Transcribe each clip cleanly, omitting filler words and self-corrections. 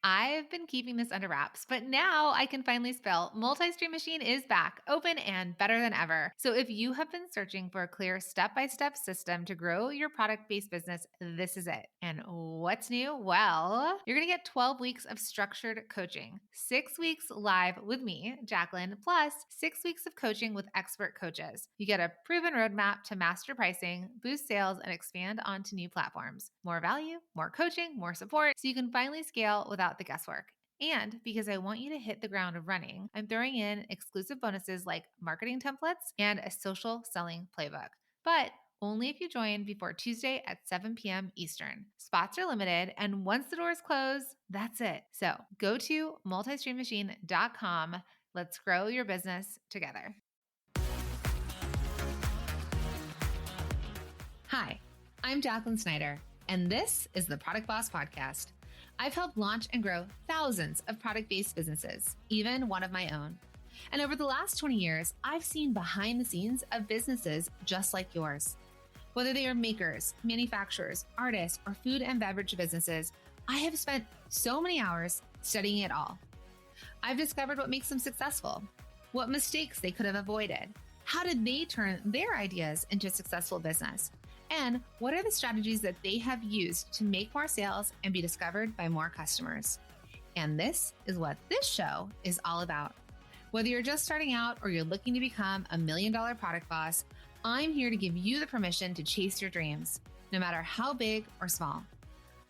I've been keeping this under wraps, but now I can finally spill. Multi-Stream Machine is back, open and better than ever. So if you have been searching for a clear step-by-step system to grow your product-based business, this is it. And what's new? Well, you're going to get 12 weeks of structured coaching, 6 weeks live with me, Jacqueline, plus 6 weeks of coaching with expert coaches. You get a proven roadmap to master pricing, boost sales, and expand onto new platforms. More value, more coaching, more support, so you can finally scale without the guesswork. And because I want you to hit the ground running, I'm throwing in exclusive bonuses like marketing templates and a social selling playbook. But only if you join before Tuesday at 7 p.m. Eastern. Spots are limited, and once the doors close, that's it. So go to multistreammachine.com. Let's grow your business together. Hi, I'm Jacqueline Snyder, and this is the Product Boss Podcast. I've helped launch and grow thousands of product-based businesses, even one of my own. And over the last 20 years, I've seen behind the scenes of businesses just like yours. Whether they are makers, manufacturers, artists, or food and beverage businesses, I have spent so many hours studying it all. I've discovered what makes them successful, what mistakes they could have avoided, how did they turn their ideas into a successful business, and what are the strategies that they have used to make more sales and be discovered by more customers. And this is what this show is all about. Whether you're just starting out or you're looking to become a $1 million product boss, I'm here to give you the permission to chase your dreams, no matter how big or small.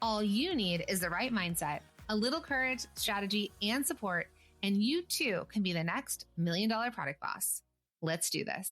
All you need is the right mindset, a little courage, strategy, and support, and you too can be the next $1 million product boss. Let's do this.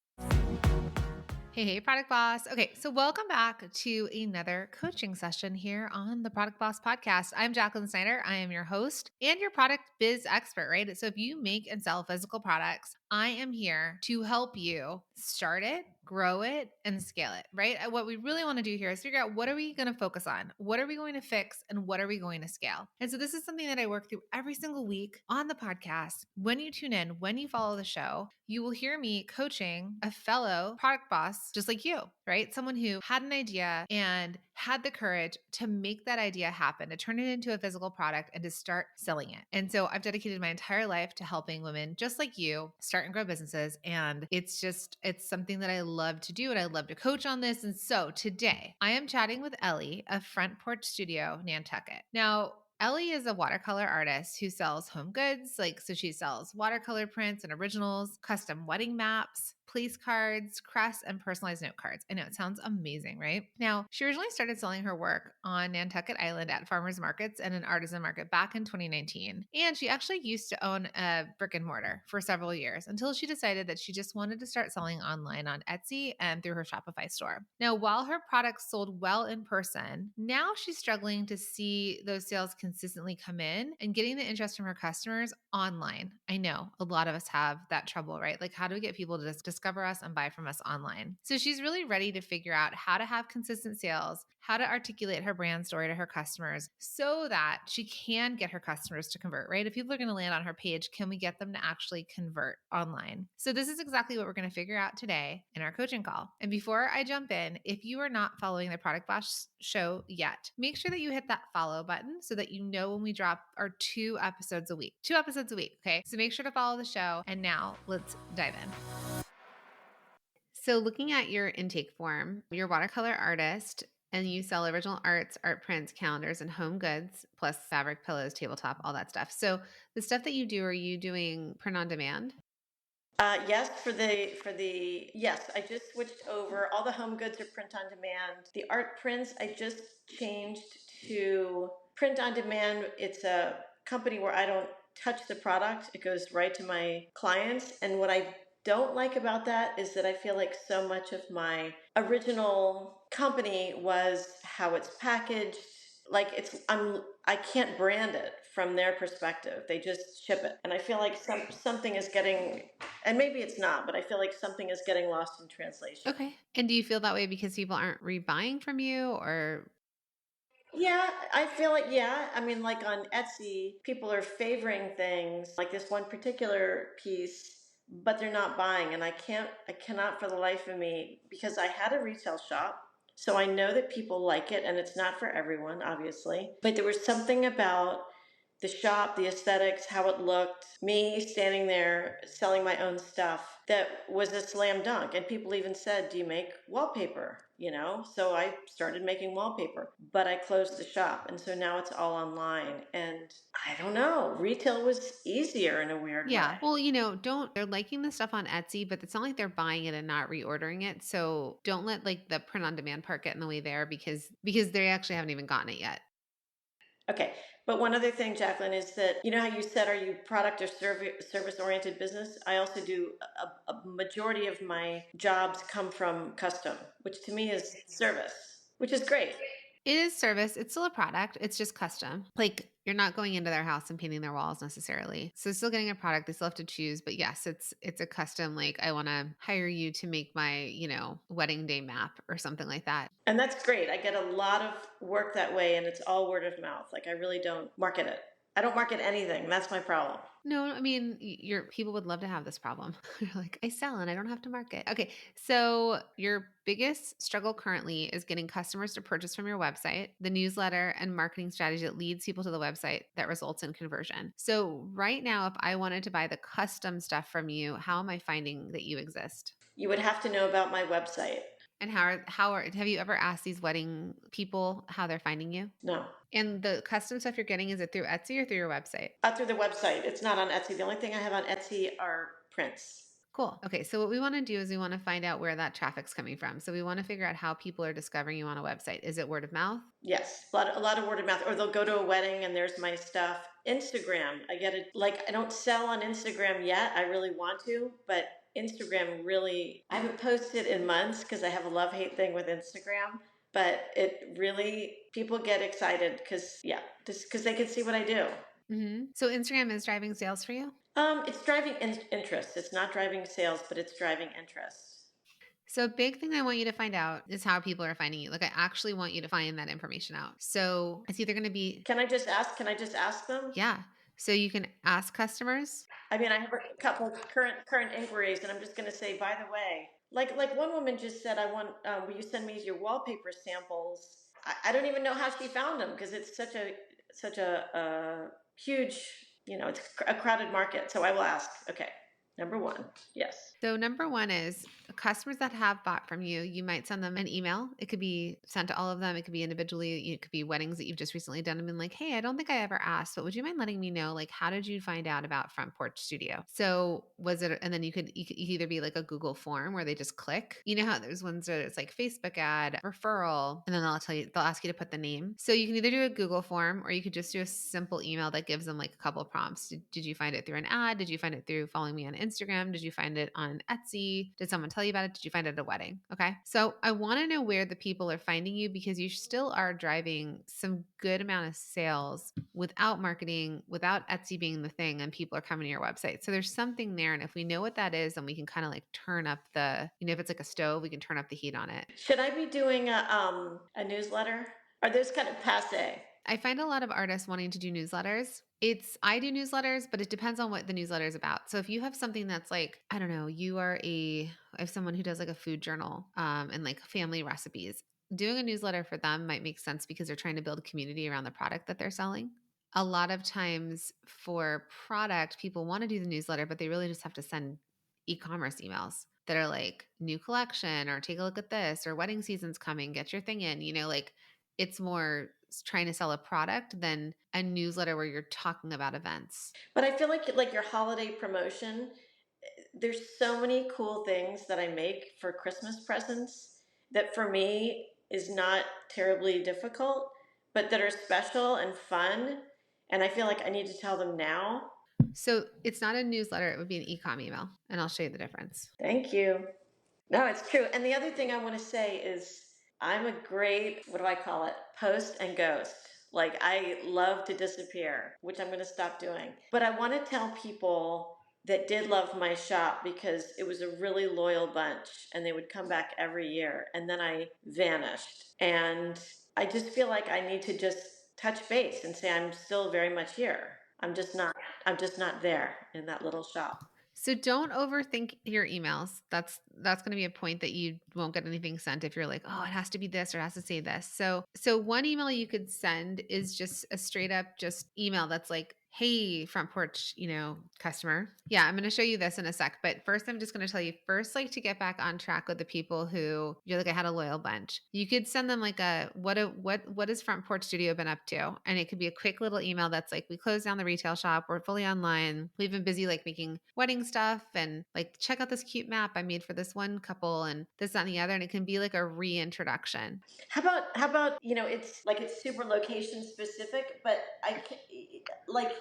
Hey, Product Boss. Okay, so welcome back to another coaching session here on the Product Boss Podcast. I'm Jacqueline Snyder. I am your host and your product biz expert, right? So if you make and sell physical products, I am here to help you start it, grow it, and scale it, right? What we really want to do here is figure out what are we going to focus on? What are we going to fix? And what are we going to scale? And so this is something that I work through every single week on the podcast. When you tune in, when you follow the show, you will hear me coaching a fellow product boss just like you, right? Someone who had an idea and had the courage to make that idea happen, to turn it into a physical product and to start selling it. And so I've dedicated my entire life to helping women just like you start and grow businesses. And it's something that I love to do and I love to coach on this. And so today I am chatting with Ellie of Front Porch Studio, Nantucket. Now, Ellie is a watercolor artist who sells home goods. So she sells watercolor prints and originals, custom wedding maps, place cards, crests, and personalized note cards. I know it sounds amazing, right? Now, she originally started selling her work on Nantucket Island at farmers markets and an artisan market back in 2019. And she actually used to own a brick and mortar for several years until she decided that she just wanted to start selling online on Etsy and through her Shopify store. Now, while her products sold well in person, now she's struggling to see those sales consistently come in and getting the interest from her customers online. I know a lot of us have that trouble, right? Like, how do we get people to just discover us and buy from us online? So she's really ready to figure out how to have consistent sales, how to articulate her brand story to her customers so that she can get her customers to convert, right? If people are going to land on her page, can we get them to actually convert online? So this is exactly what we're going to figure out today in our coaching call. And before I jump in, if you are not following the Product Boss show yet, make sure that you hit that follow button so that you know when we drop our 2 episodes a week. 2 episodes a week, okay? So make sure to follow the show. And now let's dive in. So looking at your intake form, you're a watercolor artist and you sell original arts, art prints, calendars, and home goods, plus fabric, pillows, tabletop, all that stuff. So the stuff that you do, are you doing print on demand? Yes, yes, I just switched over. All the home goods are print on demand. The art prints, I just changed to print on demand. It's a company where I don't touch the product. It goes right to my clients. And what I don't like about that is that I feel like so much of my original company was how it's packaged. Like I can't brand it from their perspective. They just ship it. And I feel like something is getting, and maybe it's not, but I feel like something is getting lost in translation. Okay. And do you feel that way because people aren't rebuying from you or? Yeah, I feel like, yeah. I mean, like on Etsy, people are favoring things like this one particular piece, but they're not buying. And I cannot for the life of me, because I had a retail shop. So I know that people like it and it's not for everyone, obviously. But there was something about the shop, the aesthetics, how it looked, me standing there selling my own stuff, that was a slam dunk. And people even said, "Do you make wallpaper?" You know? So I started making wallpaper, but I closed the shop. And so now it's all online. And I don't know, retail was easier in a weird way. Yeah. Well, they're liking the stuff on Etsy, but it's not like they're buying it and not reordering it. So don't let like the print on demand part get in the way there because they actually haven't even gotten it yet. Okay, but one other thing, Jacqueline, is that you know how you said, are you product or service oriented business? I also do a majority of my jobs come from custom, which to me is service, which is great. It is service. It's still a product. It's just custom. Like you're not going into their house and painting their walls necessarily. So still getting a product. They still have to choose. But yes, it's a custom, like I want to hire you to make my, wedding day map or something like that. And that's great. I get a lot of work that way, and it's all word of mouth. Like I really don't market it. I don't market anything. That's my problem. No, I mean, your people would love to have this problem. You're like, I sell and I don't have to market. Okay. So your biggest struggle currently is getting customers to purchase from your website, the newsletter and marketing strategy that leads people to the website that results in conversion. So right now, if I wanted to buy the custom stuff from you, how am I finding that you exist? You would have to know about my website. And have you ever asked these wedding people how they're finding you? No. And the custom stuff you're getting, is it through Etsy or through your website? Through the website. It's not on Etsy. The only thing I have on Etsy are prints. Cool. Okay. So what we want to do is we want to find out where that traffic's coming from. So we want to figure out how people are discovering you on a website. Is it word of mouth? Yes, a lot of word of mouth, or they'll go to a wedding and there's my stuff. Instagram, I get it. Like I don't sell on Instagram yet. I really want to, but Instagram really, I haven't posted in months because I have a love-hate thing with Instagram. But it really, people get excited because, yeah, just because they can see what I do. Mm-hmm. So Instagram is driving sales for you? It's driving interest. It's not driving sales, but it's driving interest. So a big thing I want you to find out is how people are finding you. Like I actually want you to find that information out. So it's either going to be, Can I just ask? Can I just ask them? yeah. So you can ask customers. I mean, I have a couple of current inquiries, and I'm just going to say, by the way, like one woman just said, I want, will you send me your wallpaper samples? I don't even know how she found them because it's such a huge, it's a crowded market. So I will ask. Okay, number one, yes. So number one is customers that have bought from you, you might send them an email. It could be sent to all of them. It could be individually. It could be weddings that you've just recently done and been like, hey, I don't think I ever asked, but would you mind letting me know, like, how did you find out about Front Porch Studio? So was it, and then you could either be like a Google form where they just click. You know how there's ones that it's like Facebook ad, referral, and then they'll ask you to put the name. So you can either do a Google form or you could just do a simple email that gives them like a couple of prompts. Did you find it through an ad? Did you find it through following me on Instagram? Did you find it on Etsy? Did someone tell you about it? Did you find it at a wedding? Okay. So I want to know where the people are finding you because you still are driving some good amount of sales without marketing, without Etsy being the thing, and people are coming to your website. So there's something there. And if we know what that is, then we can kind of like turn up if it's like a stove, we can turn up the heat on it. Should I be doing a newsletter? Are those kind of passe? I find a lot of artists wanting to do newsletters. I do newsletters, but it depends on what the newsletter is about. So if you have something that's like, I don't know, I have someone who does like a food journal and like family recipes, doing a newsletter for them might make sense because they're trying to build a community around the product that they're selling. A lot of times for product, people want to do the newsletter, but they really just have to send e-commerce emails that are like new collection or take a look at this or wedding season's coming, get your thing in, like it's more trying to sell a product than a newsletter where you're talking about events. But I feel like your holiday promotion, there's so many cool things that I make for Christmas presents that for me is not terribly difficult, but that are special and fun. And I feel like I need to tell them now. So it's not a newsletter, it would be an e-com email, and I'll show you the difference. Thank you. No, it's true. And the other thing I want to say is I'm a great, what do I call it? Post and ghost. Like I love to disappear, which I'm going to stop doing. But I want to tell people that did love my shop because it was a really loyal bunch and they would come back every year. And then I vanished. And I just feel like I need to just touch base and say I'm still very much here. I'm just not there in that little shop. So don't overthink your emails. That's going to be a point that you won't get anything sent if you're like, "Oh, it has to be this or it has to say this." So one email you could send is just a straight up just email that's like, "Hey, front porch, customer. Yeah, I'm going to show you this in a sec, but first I'm just going to tell you first like to get back on track with the people who you're like I had a loyal bunch. You could send them like what has Front Porch Studio been up to? And it could be a quick little email that's like, we closed down the retail shop. We're fully online. We've been busy like making wedding stuff and like check out this cute map I made for this one couple and this, that, and the other. And it can be like a reintroduction. How about it's super location specific, but I can, like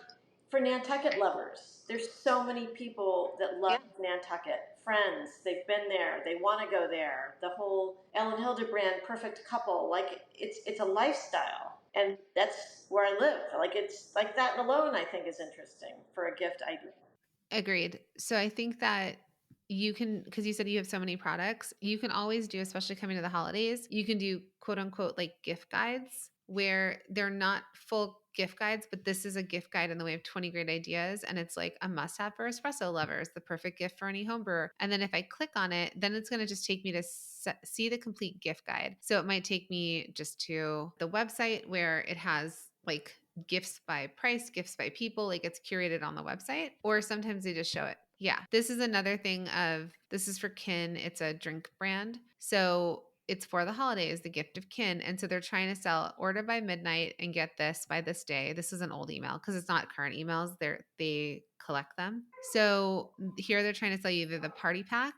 for Nantucket lovers, there's so many people that love Nantucket. Friends, they've been there, they want to go there. The whole Ellen Hildebrand perfect couple, like it's a lifestyle, and that's where I live. Like it's like that alone, I think is interesting for a gift idea. Agreed. So I think that you can, because you said you have so many products, you can always do, especially coming to the holidays, you can do quote unquote like gift guides where they're not full gift guides, but this is a gift guide in the way of 20 great ideas. And it's like a must have for espresso lovers, the perfect gift for any home brewer. And then if I click on it, then it's going to just take me to see the complete gift guide. So it might take me just to the website where it has like gifts by price, gifts by people, like it's curated on the website, or sometimes they just show it. Yeah. This is another thing this is for Kin. It's a drink brand. So it's for the holidays, the gift of Kin. And so they're trying to sell order by midnight and get this by this day. This is an old email because it's not current emails. They collect them. So here they're trying to sell you either the party pack,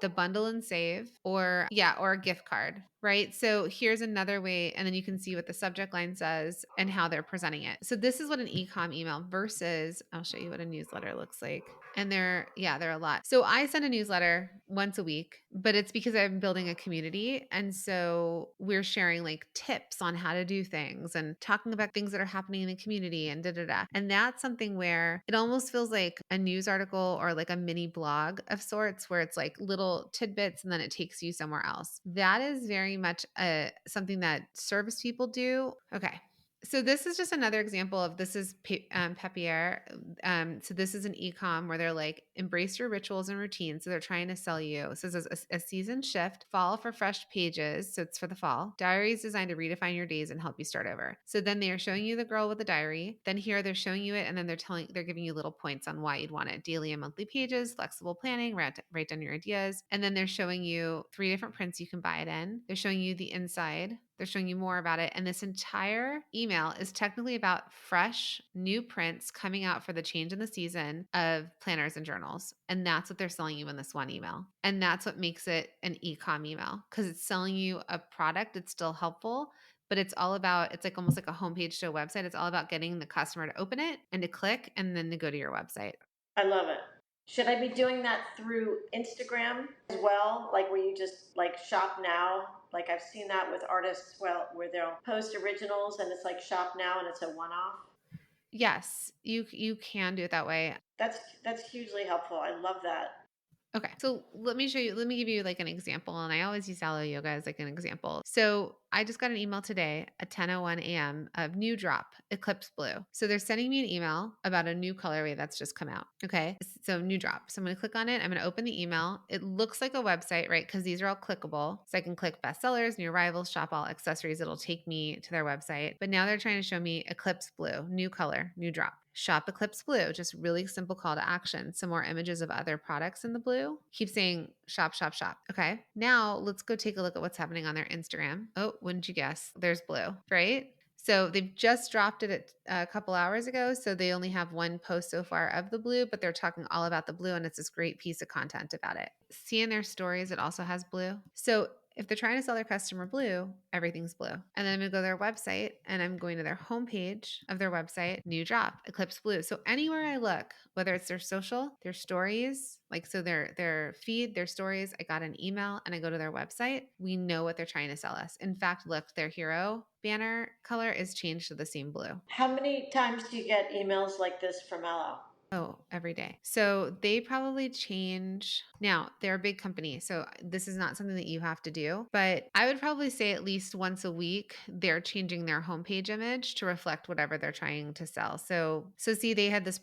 the bundle and save, or a gift card, right? So here's another way, and then you can see what the subject line says and how they're presenting it. So this is what an e-com email versus, I'll show you what a newsletter looks like. And they're a lot. So I send a newsletter once a week, but it's because I'm building a community. And so we're sharing like tips on how to do things and talking about things that are happening in the community and And that's something where it almost feels like a news article or like a mini blog of sorts where it's like little tidbits and then it takes you somewhere else. That is very much something that service people do. Okay. So this is just another example of this is Pepier. So this is an e-com where they're like, embrace your rituals and routines. So they're trying to sell you. So this is a season shift, fall for fresh pages. So it's for the fall. Diaries designed to redefine your days and help you start over. So then they are showing you the girl with the diary. Then here they're showing you it. And then they're giving you little points on why you'd want it. Daily and monthly pages, flexible planning, write down your ideas. And then they're showing you 3 different prints you can buy it in. They're showing you the inside. They're showing you more about it. And this entire email is technically about fresh new prints coming out for the change in the season of planners and journals. And that's what they're selling you in this one email. And that's what makes it an e-com email because it's selling you a product. It's still helpful, but it's like almost like a homepage to a website. It's all about getting the customer to open it and to click and then to go to your website. I love it. Should I be doing that through Instagram as well? Like where you just like shop now? Like I've seen that with artists, well, where they'll post originals and it's like shop now and it's a one-off. Yes, you can do it that way. That's hugely helpful. I love that. Okay. So let me give you like an example. And I always use Aloe Yoga as like an example. So I just got an email today at 10:01 a.m. of new drop, Eclipse Blue. So they're sending me an email about a new colorway that's just come out. Okay. So new drop. So I'm going to click on it. I'm going to open the email. It looks like a website, right? Because these are all clickable. So I can click bestsellers, new arrivals, shop all accessories. It'll take me to their website. But now they're trying to show me Eclipse Blue, new color, new drop. Shop Eclipse Blue, just really simple call to action. Some more images of other products in the blue. Keep saying shop, shop, shop. Okay. Now let's go take a look at what's happening on their Instagram. Oh, wouldn't you guess? There's blue, right? So they've just dropped it a couple hours ago. So they only have one post so far of the blue, but they're talking all about the blue and it's this great piece of content about it. See in their stories, it also has blue. So if they're trying to sell their customer blue, everything's blue. And then I'm going to go to their website and I'm going to their homepage of their website, new drop, Eclipse Blue. So anywhere I look, whether it's their social, their stories, like so their feed, their stories, I got an email and I go to their website, we know what they're trying to sell us. In fact, look, their hero banner color is changed to the same blue. How many times do you get emails like this from Ella? Oh, every day. So they probably change. Now, they're a big company, so this is not something that you have to do, but I would probably say at least once a week, they're changing their homepage image to reflect whatever they're trying to sell. So see, they had this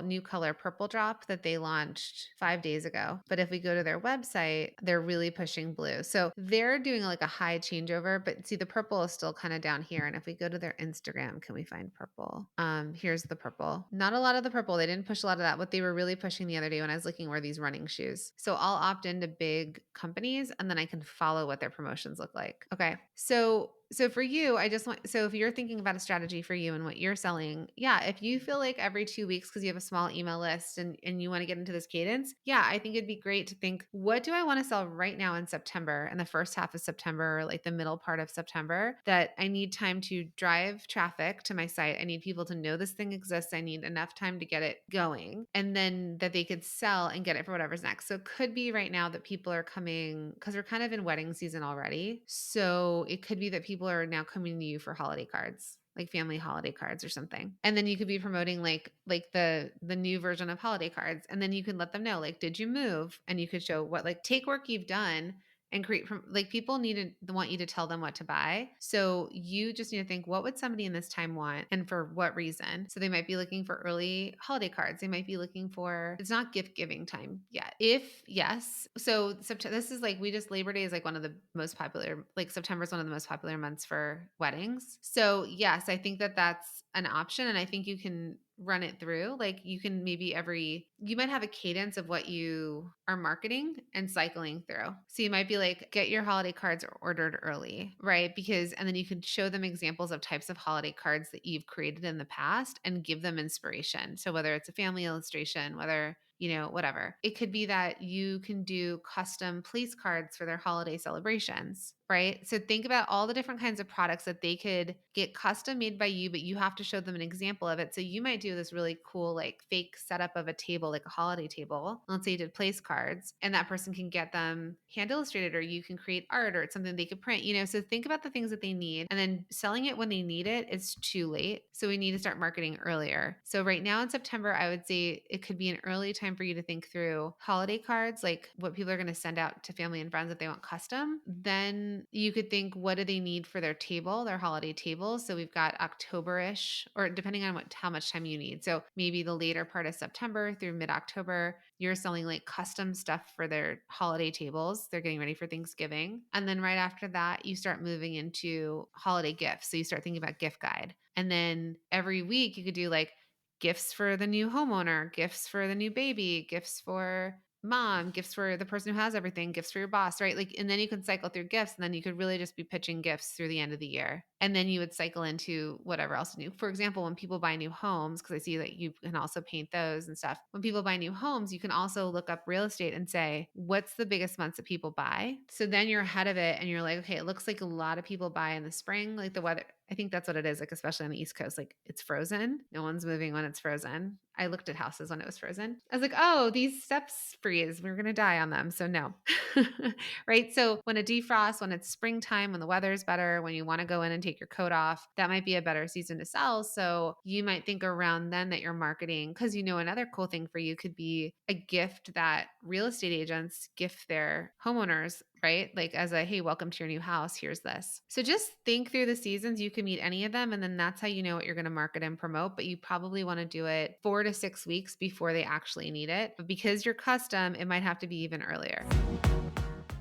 new color purple drop that they launched 5 days ago. But if we go to their website, they're really pushing blue. So they're doing like a high changeover, but see, the purple is still kind of down here. And if we go to their Instagram, can we find purple? Here's the purple. Not a lot of the purple. They didn't push a lot of that. What they were really pushing the other day when I was looking were these running shoes. So I'll opt into big companies and then I can follow what their promotions look like. Okay. So for you, so if you're thinking about a strategy for you and what you're selling, yeah, if you feel like every 2 weeks, because you have a small email list and you want to get into this cadence, yeah, I think it'd be great to think, what do I want to sell right now in September and the first half of September, or like the middle part of September, that I need time to drive traffic to my site. I need people to know this thing exists. I need enough time to get it going, and then that they could sell and get it for whatever's next. So it could be right now that people are coming because we're kind of in wedding season already. So it could be that people are now coming to you for holiday cards, like family holiday cards or something. And then you could be promoting like the new version of holiday cards. And then you can let them know, like, did you move? And you could show what, like, take work you've done and create from, like, people want you to tell them what to buy. So you just need to think, what would somebody in this time want and for what reason? So they might be looking for early holiday cards. They might be looking for, it's not gift giving time yet. If yes, so this is like, Labor Day is like one of the most popular, like September is one of the most popular months for weddings. So yes, I think that that's an option. And I think you can run it through. Like, you can maybe you might have a cadence of what you are marketing and cycling through. So you might be like, get your holiday cards ordered early, right? And then you can show them examples of types of holiday cards that you've created in the past and give them inspiration. So whether it's a family illustration, whether whatever. It could be that you can do custom place cards for their holiday celebrations, right? So think about all the different kinds of products that they could get custom made by you, but you have to show them an example of it. So you might do this really cool, like, fake setup of a table, like a holiday table. Let's say you did place cards, and that person can get them hand illustrated, or you can create art, or it's something they could print, So think about the things that they need, and then selling it when they need it is too late. So we need to start marketing earlier. So right now in September, I would say it could be an early time for you to think through holiday cards, like what people are going to send out to family and friends if they want custom. Then you could think, what do they need for their table, their holiday table? So we've got October-ish, or depending on how much time you need. So maybe the later part of September through mid-October, you're selling like custom stuff for their holiday tables. They're getting ready for Thanksgiving. And then right after that, you start moving into holiday gifts. So you start thinking about gift guide. And then every week you could do like gifts for the new homeowner, gifts for the new baby, gifts for mom, gifts for the person who has everything, gifts for your boss, right? Like, and then you can cycle through gifts, and then you could really just be pitching gifts through the end of the year. And then you would cycle into whatever else new. For example, when people buy new homes, because I see that you can also paint those and stuff. When people buy new homes, you can also look up real estate and say, what's the biggest months that people buy? So then you're ahead of it and you're like, okay, it looks like a lot of people buy in the spring, like the weather. I think that's what it is, like, especially on the East Coast, like, it's frozen. No one's moving when it's frozen. I looked at houses when it was frozen. I was like, oh, these steps freeze. We're going to die on them. So no. Right? So when it defrosts, when it's springtime, when the weather's better, when you want to go in and take your coat off, that might be a better season to sell. So you might think around then that you're marketing, because another cool thing for you could be a gift that real estate agents gift their homeowners, right? Like, as a, hey, welcome to your new house. Here's this. So just think through the seasons. You can meet any of them. And then that's how you know what you're going to market and promote. But you probably want to do it 4 to 6 weeks before they actually need it. But because you're custom, it might have to be even earlier.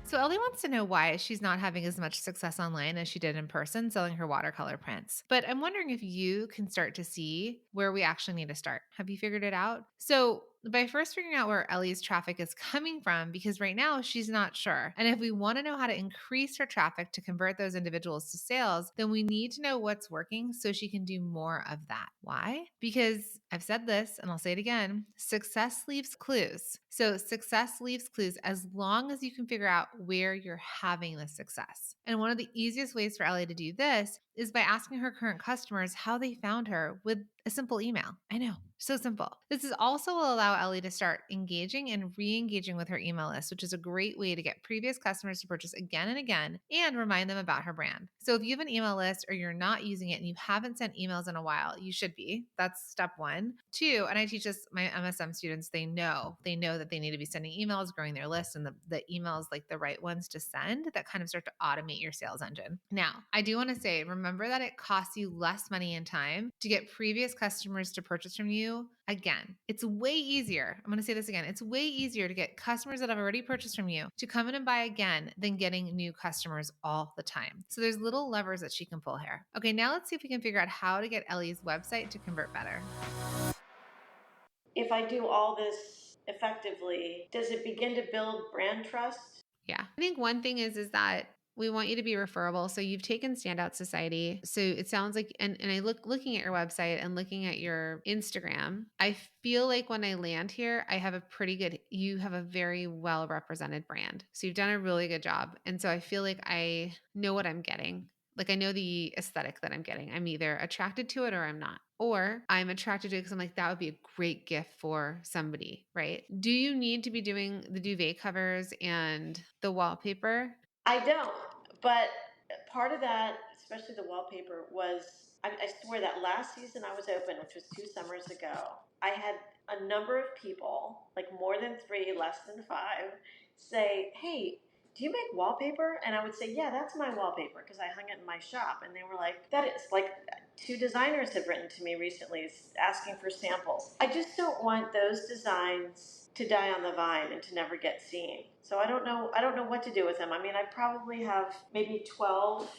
So Ellie wants to know why she's not having as much success online as she did in person selling her watercolor prints. But I'm wondering if you can start to see where we actually need to start. Have you figured it out? So by first figuring out where Ellie's traffic is coming from, because right now she's not sure. And if we want to know how to increase her traffic to convert those individuals to sales, then we need to know what's working so she can do more of that. Why? Because I've said this and I'll say it again, success leaves clues. So success leaves clues as long as you can figure out where you're having the success. And one of the easiest ways for Ellie to do this is by asking her current customers how they found her with a simple email. I know, so simple. This is also will allow Ellie to start engaging and re-engaging with her email list, which is a great way to get previous customers to purchase again and again and remind them about her brand. So if you have an email list or you're not using it and you haven't sent emails in a while, you should be. That's step one. one. Two, and I teach this, my MSM students, they know that they need to be sending emails, growing their list, and the emails, like the right ones to send, that kind of start to automate your sales engine. Now, I do want to say, remember that it costs you less money and time to get previous customers to purchase from you. Again, it's way easier. I'm going to say this again. It's way easier to get customers that have already purchased from you to come in and buy again than getting new customers all the time. So there's little levers that she can pull here. Okay, now let's see if we can figure out how to get Ellie's website to convert better. If I do all this effectively, does it begin to build brand trust? Yeah. I think one thing is that we want you to be referable. So you've taken Standout Society. So it sounds like, and I looking at your website and looking at your Instagram, I feel like when I land here, I have you have a very well represented brand. So you've done a really good job. And so I feel like I know what I'm getting. Like I know the aesthetic that I'm getting. I'm either attracted to it or I'm not. Or I'm attracted to it because I'm like, that would be a great gift for somebody, right? Do you need to be doing the duvet covers and the wallpaper? I don't, but part of that, especially the wallpaper, was I swear that last season I was open, which was 2 summers ago, I had a number of people, like more than 3, less than 5, say, "Hey, do you make wallpaper?" And I would say, "Yeah, that's my wallpaper," because I hung it in my shop. And they were like, "That is like," 2 designers have written to me recently asking for samples. I just don't want those designs to die on the vine and to never get seen. So I don't know what to do with them. I mean, I probably have maybe 12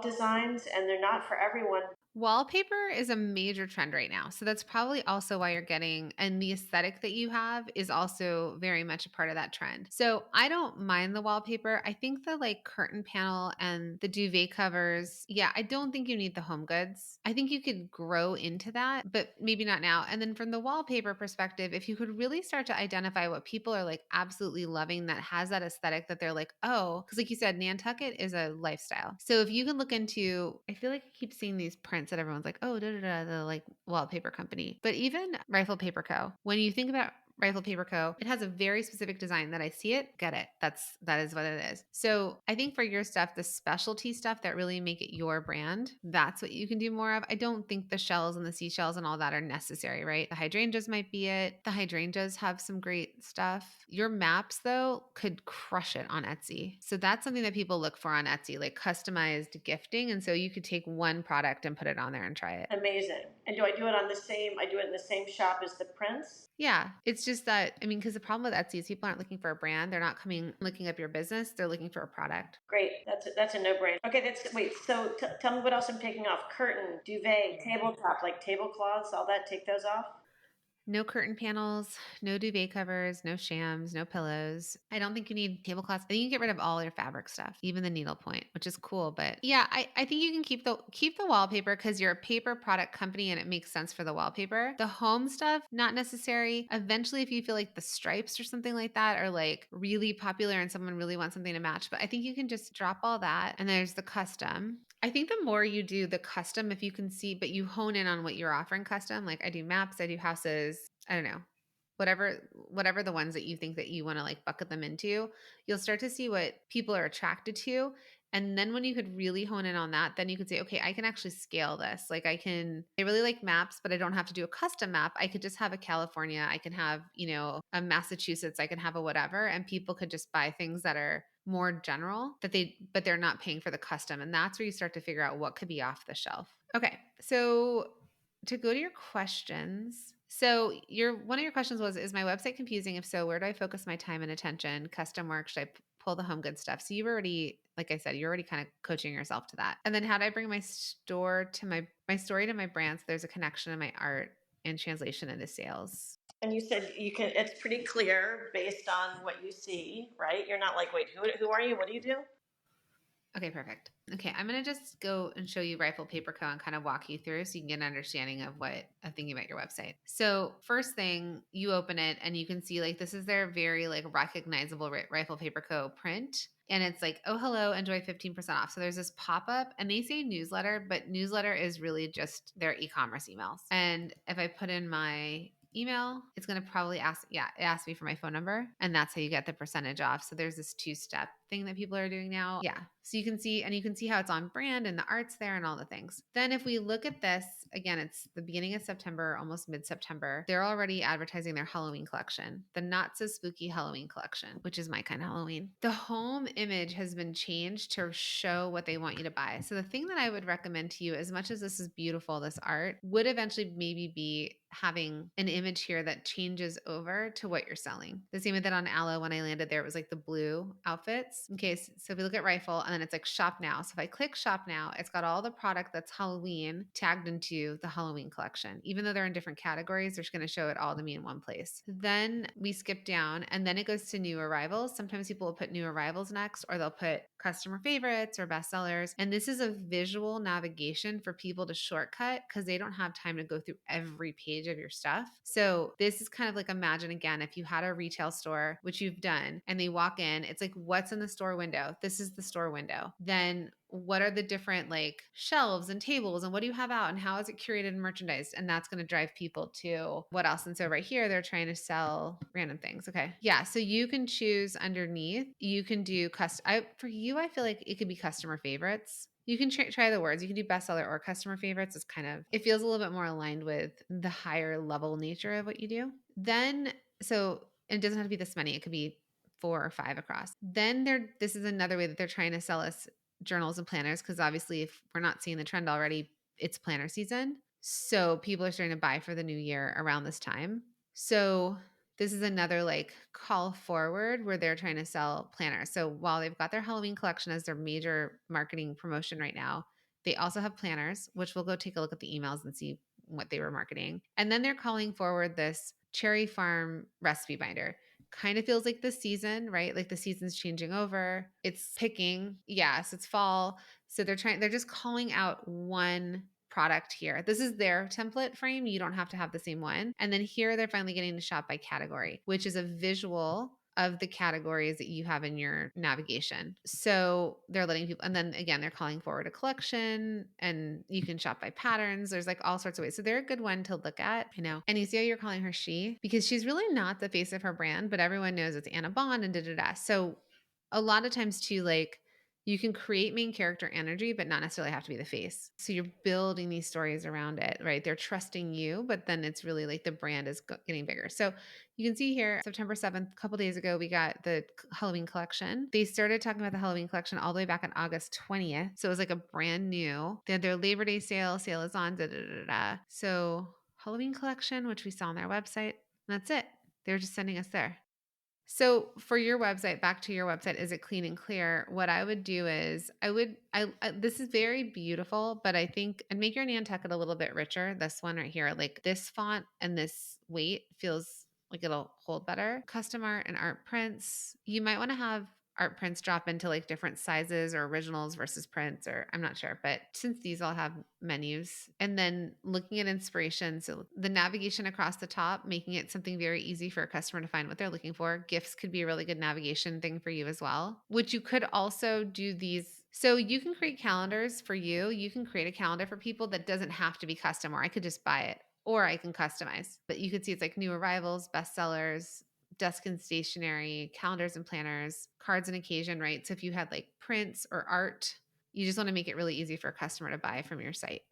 designs, and they're not for everyone. Wallpaper is a major trend right now. So that's probably also why you're getting, and the aesthetic that you have is also very much a part of that trend. So I don't mind the wallpaper. I think the like curtain panel and the duvet covers, yeah, I don't think you need the home goods. I think you could grow into that, but maybe not now. And then from the wallpaper perspective, if you could really start to identify what people are like absolutely loving that has that aesthetic that they're like, oh, because like you said, Nantucket is a lifestyle. So if you can look into, I feel like I keep seeing these prints that everyone's like, oh, the like wallpaper company. But even Rifle Paper Co. When you think about Rifle Paper Co. It has a very specific design that I see it, get it. That is what it is. So I think for your stuff, the specialty stuff that really make it your brand, that's what you can do more of. I don't think the shells and the seashells and all that are necessary, right? The hydrangeas might be it. The hydrangeas have some great stuff. Your maps though could crush it on Etsy. So that's something that people look for on Etsy, like customized gifting. And so you could take one product and put it on there and try it. Amazing. And do I do it I do it in the same shop as the prints? Yeah. It's just that, I mean, because the problem with Etsy is people aren't looking for a brand. They're not looking up your business. They're looking for a product. Great. That's a no-brainer. Okay, so tell me what else I'm taking off. Curtain, duvet, tabletop, like tablecloths, all that, take those off? No curtain panels, no duvet covers, no shams, no pillows. I don't think you need tablecloths. I think you can get rid of all your fabric stuff, even the needlepoint, which is cool. But yeah, I think you can keep the wallpaper because you're a paper product company and it makes sense for the wallpaper. The home stuff, not necessary. Eventually, if you feel like the stripes or something like that are like really popular and someone really wants something to match, but I think you can just drop all that. And there's the custom. I think the more you do the custom, if you can see, but you hone in on what you're offering custom, like I do maps, I do houses, I don't know, whatever the ones that you think that you want to like bucket them into, you'll start to see what people are attracted to. And then when you could really hone in on that, then you could say, okay, I can actually scale this. Like I really like maps, but I don't have to do a custom map. I could just have a California, I can have, a Massachusetts, I can have a whatever, and people could just buy things that are more general but they're not paying for the custom. And that's where you start to figure out what could be off the shelf. Okay. So to go to your questions. So one of your questions was, is my website confusing? If so, where do I focus my time and attention? Custom work? Should I pull the home good stuff? So you've already, like I said, you're already kind of coaching yourself to that. And then how do I bring my story to my brand? So there's a connection in my art and translation into sales. And you said it's pretty clear based on what you see, right? You're not like, wait, who are you? What do you do? Okay, perfect. Okay, I'm going to just go and show you Rifle Paper Co. and kind of walk you through so you can get an understanding of what I'm thinking about your website. So first thing, you open it and you can see like this is their very like recognizable Rifle Paper Co. print. And it's like, oh, hello, enjoy 15% off. So there's this pop-up and they say newsletter, but newsletter is really just their e-commerce emails. And if I put in my email, it's going to probably it asks me for my phone number, and that's how you get the percentage off. So there's this 2-step thing that people are doing now. Yeah. So you can see how it's on brand and the art's there and all the things. Then if we look at this, again, it's the beginning of September, almost mid-September. They're already advertising their Halloween collection, the Not So Spooky Halloween collection, which is my kind of Halloween. The home image has been changed to show what they want you to buy. So the thing that I would recommend to you, as much as this is beautiful, this art, would eventually maybe be having an image here that changes over to what you're selling. The same with that on Aloe, when I landed there, it was like the blue outfits. Okay, so if we look at Rifle, and then it's like shop now. So if I click shop now, it's got all the product that's Halloween tagged into the Halloween collection. Even though they're in different categories, they're just going to show it all to me in one place. Then we skip down and then it goes to new arrivals. Sometimes people will put new arrivals next, or they'll put customer favorites or bestsellers. And this is a visual navigation for people to shortcut because they don't have time to go through every page of your stuff. So this is kind of like, imagine again, if you had a retail store, which you've done, and they walk in, it's like, what's in the store window? This is the store window. Then what are the different like shelves and tables and what do you have out and how is it curated and merchandised? And that's going to drive people to what else. And so right here, they're trying to sell random things. Okay. Yeah. So you can choose underneath, you can do for you, I feel like it could be customer favorites. You can try the words. You can do bestseller or customer favorites. It's kind of, it feels a little bit more aligned with the higher level nature of what you do. Then, so it doesn't have to be this many. It could be 4 or 5 across. Then this is another way that they're trying to sell us journals and planners, because obviously if we're not seeing the trend already, it's planner season. So people are starting to buy for the new year around this time. So this is another like call forward where they're trying to sell planners. So while they've got their Halloween collection as their major marketing promotion right now, they also have planners, which we'll go take a look at the emails and see what they were marketing. And then they're calling forward this Cherry Farm recipe binder. Kind of feels like the season, right? Like the season's changing over. It's picking. Yes, it's fall. So they're just calling out one product here. This is their template frame. You don't have to have the same one. And then here they're finally getting to shop by category, which is a visual of the categories that you have in your navigation. So they're letting people, and then again, they're calling forward a collection and you can shop by patterns. There's like all sorts of ways. So they're a good one to look at, And you see how you're calling her she, because she's really not the face of her brand, but everyone knows it's Anna Bond and da-da-da. So a lot of times too, like, you can create main character energy, but not necessarily have to be the face. So you're building these stories around it, right? They're trusting you, but then it's really like the brand is getting bigger. So you can see here, September 7th, a couple days ago, we got the Halloween collection. They started talking about the Halloween collection all the way back on August 20th. So it was like a brand new. They had their Labor Day sale is on, da da da da. So Halloween collection, which we saw on their website. That's it. They're just sending us there. So for your website, back to your website, is it clean and clear? What I would do is this is very beautiful, but I think I'd make your Nantucket a little bit richer. This one right here, like this font and this weight feels like it'll hold better. Custom art and art prints. You might want to have art prints drop into like different sizes or originals versus prints, or I'm not sure, but since these all have menus, and then looking at inspiration, so the navigation across the top, making it something very easy for a customer to find what they're looking for. Gifts could be a really good navigation thing for you as well, which you could also do these. So you can create calendars for you. You can create a calendar for people that doesn't have to be custom, or I could just buy it, or I can customize. But you could see it's like new arrivals, bestsellers, desk and stationery, calendars and planners, cards and occasion, right? So if you had like prints or art, you just want to make it really easy for a customer to buy from your site.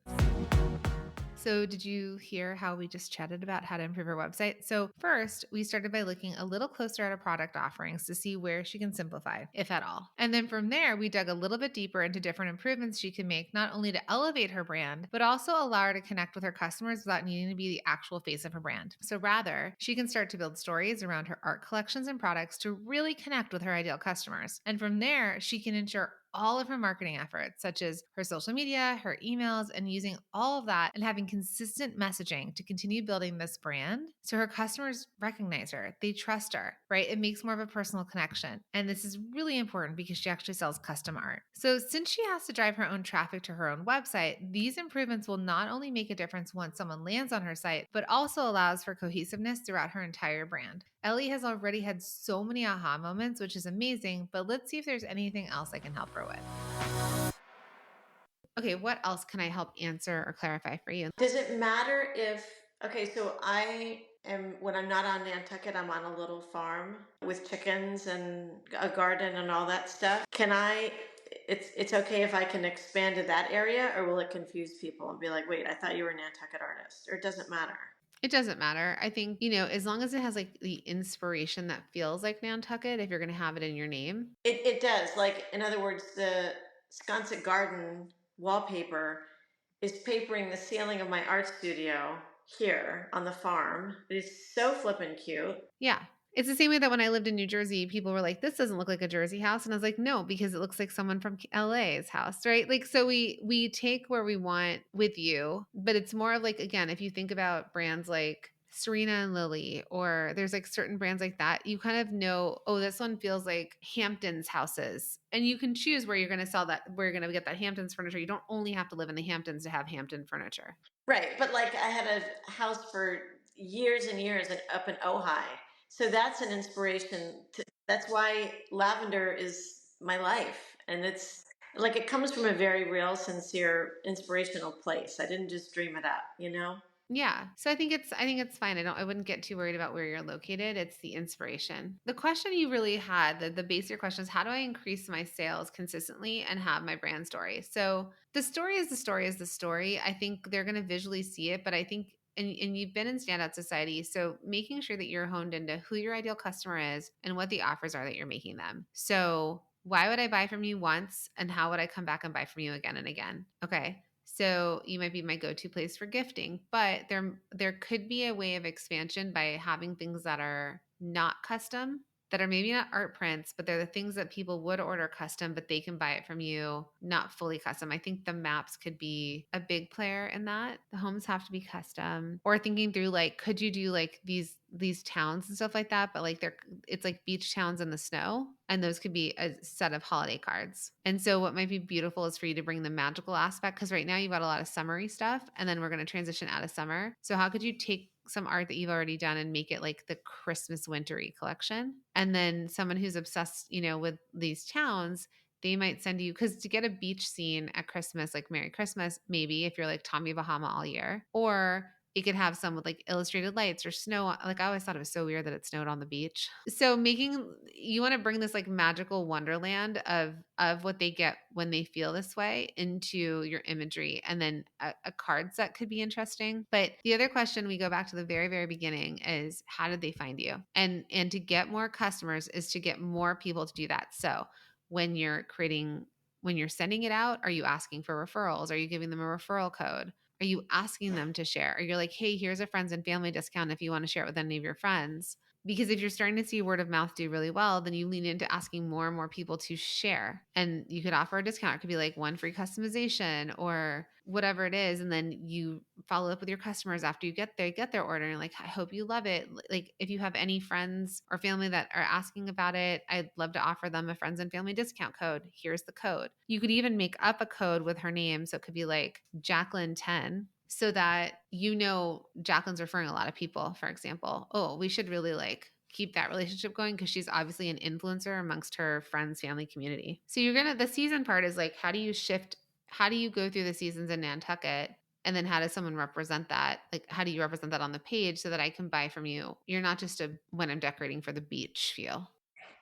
So did you hear how we just chatted about how to improve her website? So first, we started by looking a little closer at her product offerings to see where she can simplify, if at all. And then from there, we dug a little bit deeper into different improvements she can make, not only to elevate her brand, but also allow her to connect with her customers without needing to be the actual face of her brand. So rather, she can start to build stories around her art collections and products to really connect with her ideal customers. And from there, she can ensure all of her marketing efforts, such as her social media, her emails, and using all of that and having consistent messaging to continue building this brand so her customers recognize her, they trust her, right? It makes more of a personal connection. And this is really important because she actually sells custom art. So since she has to drive her own traffic to her own website, these improvements will not only make a difference once someone lands on her site, but also allows for cohesiveness throughout her entire brand. Ellie has already had so many aha moments, which is amazing, but let's see if there's anything else I can help her with. Okay, what else can I help answer or clarify for you? Does it matter so when I'm not on Nantucket, I'm on a little farm with chickens and a garden and all that stuff. it's okay if I can expand to that area, or will it confuse people and be like, wait, I thought you were a Nantucket artist, or it doesn't matter? It doesn't matter. I think, as long as it has like the inspiration that feels like Nantucket, if you're going to have it in your name. It does. Like, in other words, the Sconset Garden wallpaper is papering the ceiling of my art studio here on the farm. It is so flippin' cute. Yeah. It's the same way that when I lived in New Jersey, people were like, this doesn't look like a Jersey house. And I was like, no, because it looks like someone from LA's house, right? Like, so we take where we want with you, but it's more of like, again, if you think about brands like Serena and Lily, or there's like certain brands like that, you kind of know, oh, this one feels like Hamptons houses. And you can choose where you're going to sell that, where you're going to get that Hamptons furniture. You don't only have to live in the Hamptons to have Hampton furniture. Right. But like, I had a house for years and years up in Ojai. So that's an inspiration. That's why lavender is my life. And it's like, it comes from a very real, sincere, inspirational place. I didn't just dream it up, you know? Yeah. So I think it's fine. I wouldn't get too worried about where you're located. It's the inspiration. The question you really had, the basic question is, how do I increase my sales consistently and have my brand story? So the story is the story is the story. I think they're going to visually see it, but I think and you've been in standout society, so making sure that you're honed into who your ideal customer is and what the offers are that you're making them. So why would I buy from you once, and how would I come back and buy from you again and again? Okay. So you might be my go-to place for gifting, but there could be a way of expansion by having things that are not custom, that are maybe not art prints, but they're the things that people would order custom, but they can buy it from you, not fully custom. I think the maps could be a big player in that. The homes have to be custom. Or thinking through, like, could you do like these towns and stuff like that, but like it's like beach towns in the snow, and those could be a set of holiday cards. And so what might be beautiful is for you to bring the magical aspect, because right now you've got a lot of summery stuff, and then we're going to transition out of summer. So how could you take some art that you've already done and make it like the Christmas wintry collection? And then someone who's obsessed, with these towns, they might send you, because to get a beach scene at Christmas, like Merry Christmas, maybe if you're like Tommy Bahama all year, or it could have some with like illustrated lights or snow. Like, I always thought it was so weird that it snowed on the beach. So you want to bring this like magical wonderland of what they get when they feel this way into your imagery. And then a card set could be interesting. But the other question, we go back to the very, very beginning, is how did they find you? And to get more customers is to get more people to do that. So when you're sending it out, are you asking for referrals? Are you giving them a referral code? Are you asking them to share? Are you like, hey, here's a friends and family discount if you want to share it with any of your friends? Because if you're starting to see word of mouth do really well, then you lean into asking more and more people to share. And you could offer a discount. It could be like one free customization or whatever it is. And then you follow up with your customers after you get their order. And like, I hope you love it. Like, if you have any friends or family that are asking about it, I'd love to offer them a friends and family discount code. Here's the code. You could even make up a code with her name. So it could be like Jacqueline 10, so that Jacqueline's referring a lot of people, for example. Oh, we should really like keep that relationship going because she's obviously an influencer amongst her friends, family, community. So the season part is like, how do you go through the seasons in Nantucket? And then how does someone represent that? Like, how do you represent that on the page so that I can buy from you? You're not just when I'm decorating for the beach feel.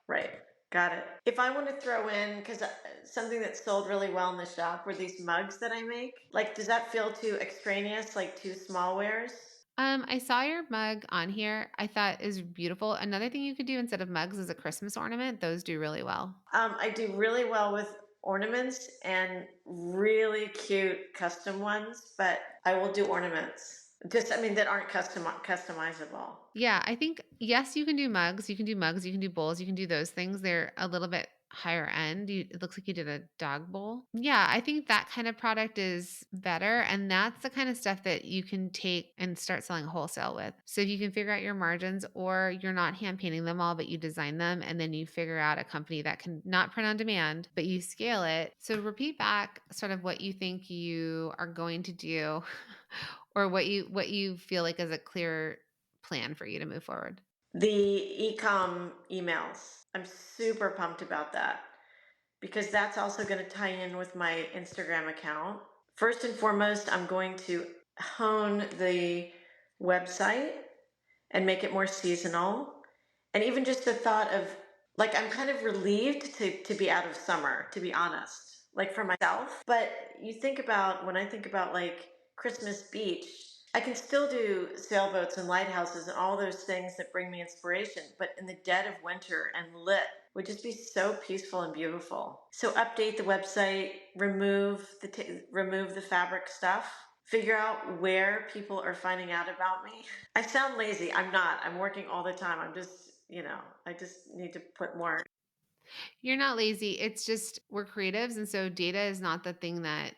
Right. Got it. If I want to throw in, because something that sold really well in the shop were these mugs that I make. Like, does that feel too extraneous, like too small wares? I saw your mug on here. I thought is beautiful. Another thing you could do instead of mugs is a Christmas ornament. Those do really well. I do really well with ornaments and really cute custom ones, but I will do ornaments. That aren't customizable. Yeah, I think, yes, you can do mugs. You can do mugs. You can do bowls. You can do those things. They're a little bit higher end. It looks like you did a dog bowl. Yeah, I think that kind of product is better. And that's the kind of stuff that you can take and start selling wholesale with. So if you can figure out your margins, or you're not hand painting them all, but you design them, and then you figure out a company that can not print on demand, but you scale it. So repeat back sort of what you think you are going to do or what you feel like is a clear plan for you to move forward. The e-com emails. I'm super pumped about that because that's also going to tie in with my Instagram account. First and foremost, I'm going to hone the website and make it more seasonal. And even just the thought of Like I'm kind of relieved to be out of summer, to be honest, like for myself. But you think about when I think about like Christmas Beach, I can still do sailboats and lighthouses and all those things that bring me inspiration. But in the dead of winter and lit would just be so peaceful and beautiful. So update the website, remove the fabric stuff, figure out where people are finding out about me. I sound lazy. I'm not. I'm working all the time. I'm just, I just need to put more. You're not lazy. It's just we're creatives. And so data is not the thing that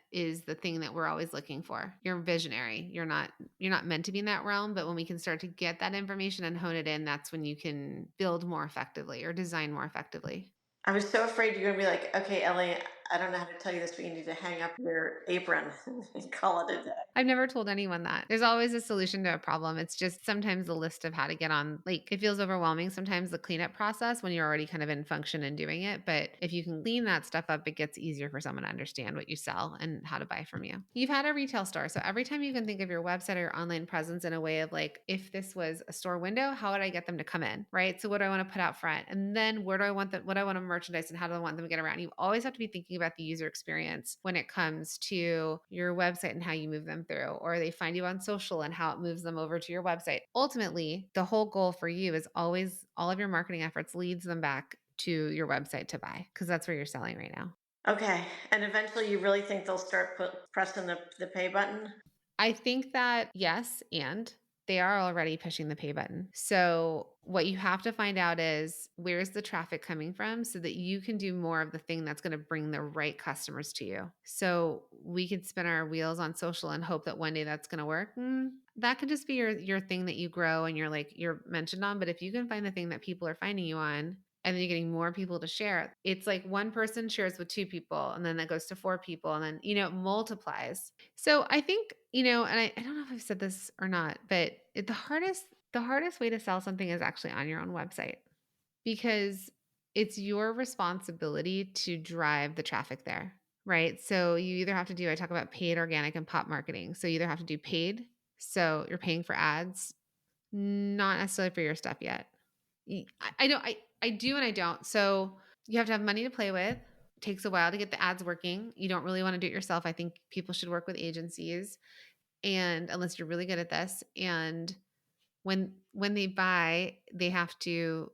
we're always looking for. You're visionary. You're not meant to be in that realm. But when we can start to get that information and hone it in, that's when you can build more effectively or design more effectively. I was so afraid you're going to be like, okay, Ellie, I don't know how to tell you this, but you need to hang up your apron and call it a day. I've never told anyone that. There's always a solution to a problem. It's just sometimes the list of how to get on, like it feels overwhelming sometimes the cleanup process when you're already kind of in function and doing it. But if you can clean that stuff up, it gets easier for someone to understand what you sell and how to buy from you. You've had a retail store. So every time you can think of your website or your online presence in a way of like, if this was a store window, how would I get them to come in? Right. So what do I want to put out front? And then where do I want them, what do I want to merchandise and how do I want them to get around? You always have to be thinking about the user experience when it comes to your website and how you move them through, or they find you on social and how it moves them over to your website. Ultimately, the whole goal for you is always all of your marketing efforts leads them back to your website to buy because that's where you're selling right now. Okay. And eventually you really think they'll start pressing the pay button? I think that yes, and they are already pushing the pay button. So what you have to find out is where's the traffic coming from so that you can do more of the thing that's going to bring the right customers to you. So we could spin our wheels on social and hope that one day that's going to work. That could just be your thing that you grow and you're mentioned on. But if you can find the thing that people are finding you on, and then you're getting more people to share. It's like one person shares with two people, and then that goes to four people, and then, it multiplies. So I think, and I don't know if I've said this or not, but the hardest way to sell something is actually on your own website because it's your responsibility to drive the traffic there, right? So you either have to do, I talk about paid, organic, and pop marketing. So you either have to do paid, so you're paying for ads, not necessarily for your stuff yet. I don't. I do and I don't. So you have to have money to play with. It takes a while to get the ads working. You don't really want to do it yourself. I think people should work with agencies, and unless you're really good at this. And when they buy, they have to.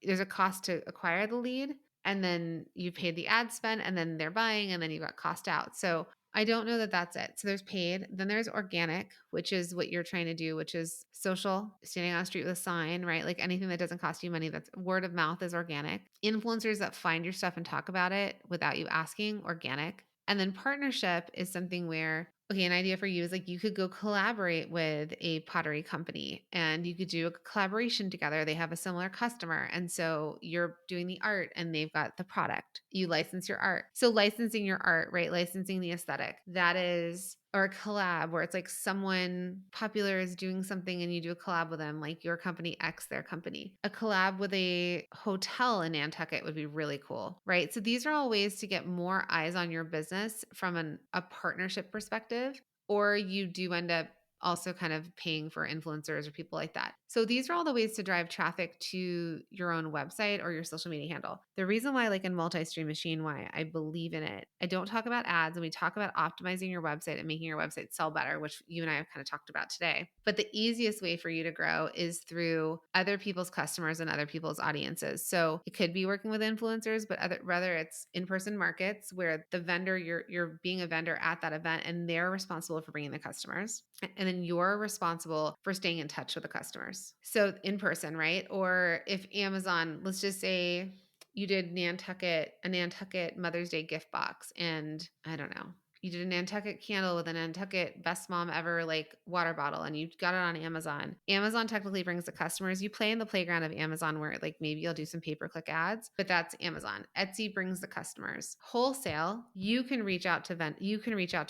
There's a cost to acquire the lead, and then you paid the ad spend, and then they're buying, and then you got cost out. So I don't know that that's it. So there's paid, then there's organic, which is what you're trying to do, which is social, standing on a street with a sign, right? Like anything that doesn't cost you money, that's word of mouth is organic. Influencers that find your stuff and talk about it without you asking, organic. And then partnership is something where, okay, an idea for you is like you could go collaborate with a pottery company and you could do a collaboration together. They have a similar customer. And so you're doing the art and they've got the product. You license your art. So licensing your art, right? Licensing the aesthetic. That is, or a collab where it's like someone popular is doing something and you do a collab with them, like your company X, their company. A collab with a hotel in Nantucket would be really cool, right? So these are all ways to get more eyes on your business from a partnership perspective, or you do end up also kind of paying for influencers or people like that. So these are all the ways to drive traffic to your own website or your social media handle. The reason why, like in multi-stream machine, why I believe in it, I don't talk about ads and we talk about optimizing your website and making your website sell better, which you and I have kind of talked about today. But the easiest way for you to grow is through other people's customers and other people's audiences. So it could be working with influencers, but whether it's in-person markets where the vendor, you're being a vendor at that event and they're responsible for bringing the customers. And then you're responsible for staying in touch with the customers. So in person, right? Or if Amazon, let's just say you did a Nantucket Mother's Day gift box, and I don't know, you did a Nantucket candle with a Nantucket best mom ever like water bottle and you got it on Amazon. Amazon technically brings the customers. You play in the playground of Amazon where like maybe you'll do some pay-per-click ads, but that's Amazon. Etsy brings the customers. Wholesale, you can reach out to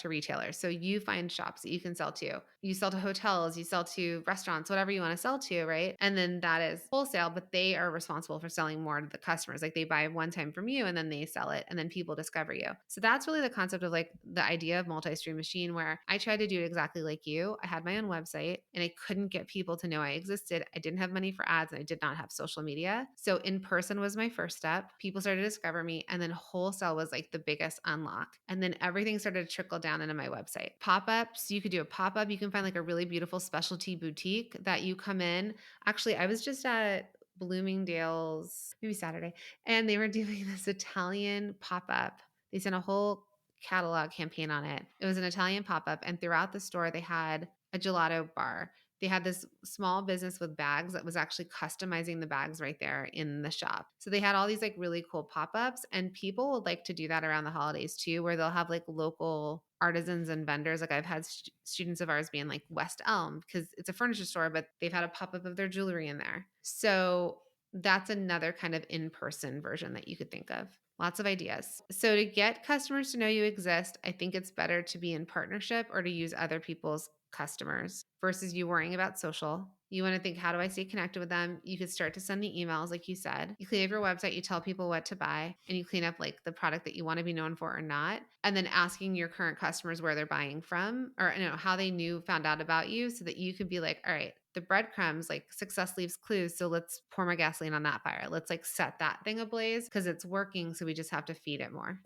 retailers. So you find shops that you can sell to. You sell to hotels, you sell to restaurants, whatever you want to sell to, right? And then that is wholesale, but they are responsible for selling more to the customers. Like they buy one time from you and then they sell it and then people discover you. So that's really the concept of like the the idea of multi-stream machine, where I tried to do it exactly like you. I had my own website and I couldn't get people to know I existed. I didn't have money for ads and I did not have social media. So in person was my first step. People started to discover me, and then wholesale was like the biggest unlock. And then everything started to trickle down into my website. Pop-ups, you could do a pop-up. You can find like a really beautiful specialty boutique that you come in. Actually, I was just at Bloomingdale's maybe Saturday, and they were doing this Italian pop-up. They sent a whole catalog campaign on it. It was an Italian pop-up, and throughout the store they had a gelato bar. They had this small business with bags that was actually customizing the bags right there in the shop. So they had all these like really cool pop-ups, and people would like to do that around the holidays too, where they'll have like local artisans and vendors. Like I've had students of ours be in like West Elm because it's a furniture store, but they've had a pop-up of their jewelry in there. So that's another kind of in-person version that you could think of. Lots of ideas. So to get customers to know you exist, I think it's better to be in partnership or to use other people's customers versus you worrying about social. You want to think, how do I stay connected with them? You could start to send the emails, like you said. You clean up your website, you tell people what to buy, and you clean up like the product that you want to be known for or not. And then asking your current customers where they're buying from, or how they found out about you, so that you could be like, all right, the breadcrumbs, like success leaves clues. So let's pour more gasoline on that fire. Let's like set that thing ablaze because it's working. So we just have to feed it more.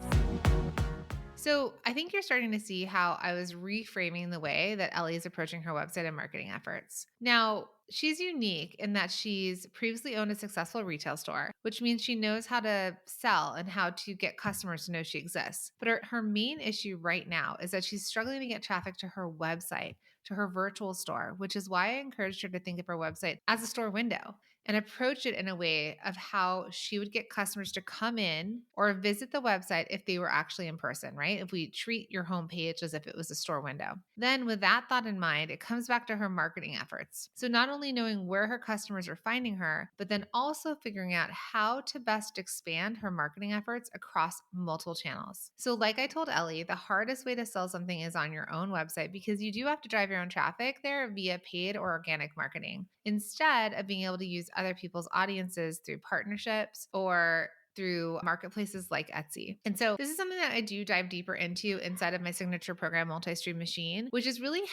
So I think you're starting to see how I was reframing the way that Ellie is approaching her website and marketing efforts. Now, she's unique in that she's previously owned a successful retail store, which means she knows how to sell and how to get customers to know she exists. But her main issue right now is that she's struggling to get traffic to her website, to her virtual store, which is why I encouraged her to think of her website as a store window and approach it in a way of how she would get customers to come in or visit the website if they were actually in person, right? If we treat your homepage as if it was a store window. Then with that thought in mind, it comes back to her marketing efforts. So not only knowing where her customers are finding her, but then also figuring out how to best expand her marketing efforts across multiple channels. So like I told Ellie, the hardest way to sell something is on your own website because you do have to drive your own traffic there via paid or organic marketing, instead of being able to use other people's audiences through partnerships or through marketplaces like Etsy. And so this is something that I do dive deeper into inside of my signature program, Multi-Stream Machine, which is really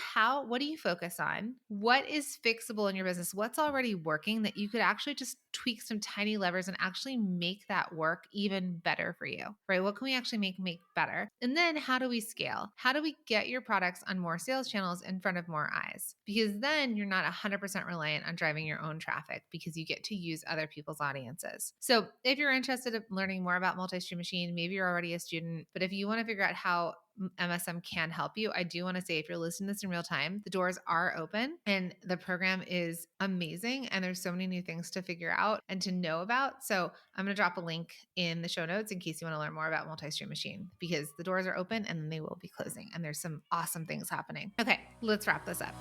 what do you focus on? What is fixable in your business? What's already working that you could actually just tweak some tiny levers and actually make that work even better for you, right? What can we actually make better? And then how do we scale? How do we get your products on more sales channels in front of more eyes? Because then you're not 100% reliant on driving your own traffic because you get to use other people's audiences. So if you're interested in learning more about Multi-Stream Machine, maybe you're already a student, but if you want to figure out how MSM can help you, I do want to say, if you're listening to this in real time, the doors are open and the program is amazing. And there's so many new things to figure out and to know about. So I'm going to drop a link in the show notes in case you want to learn more about Multi-Stream Machine, because the doors are open and then they will be closing. And there's some awesome things happening. Okay, let's wrap this up.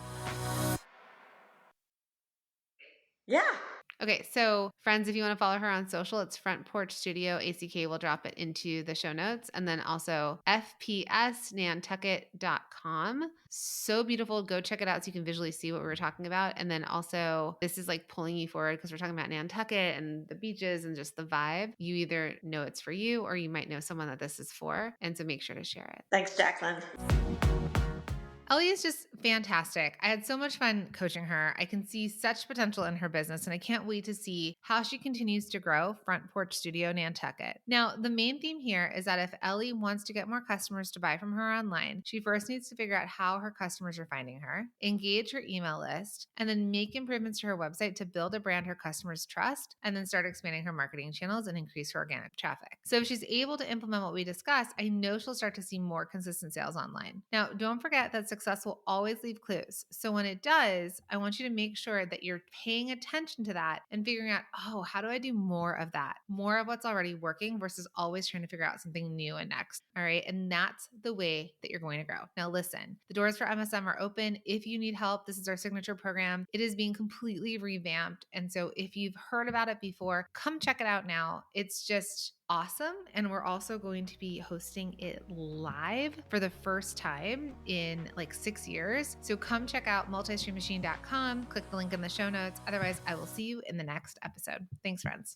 Yeah. Okay, so friends, if you want to follow her on social, it's Front Porch Studio. ACK will drop it into the show notes. And then also fpsnantucket.com. So beautiful. Go check it out so you can visually see what we were talking about. And then also, this is like pulling you forward because we're talking about Nantucket and the beaches and just the vibe. You either know it's for you or you might know someone that this is for. And so make sure to share it. Thanks, Jacqueline. Ellie is just fantastic. I had so much fun coaching her. I can see such potential in her business, and I can't wait to see how she continues to grow Front Porch Studio Nantucket. Now, the main theme here is that if Ellie wants to get more customers to buy from her online, she first needs to figure out how her customers are finding her, engage her email list, and then make improvements to her website to build a brand her customers trust, and then start expanding her marketing channels and increase her organic traffic. So if she's able to implement what we discussed, I know she'll start to see more consistent sales online. Now, don't forget that success will always leave clues. So when it does, I want you to make sure that you're paying attention to that and figuring out, oh, how do I do more of that? More of what's already working versus always trying to figure out something new and next. All right. And that's the way that you're going to grow. Now, listen, the doors for MSM are open. If you need help, this is our signature program. It is being completely revamped. And so if you've heard about it before, come check it out now. It's just awesome. And we're also going to be hosting it live for the first time in like 6 years. So come check out multistreammachine.com, click the link in the show notes. Otherwise, I will see you in the next episode. Thanks, friends.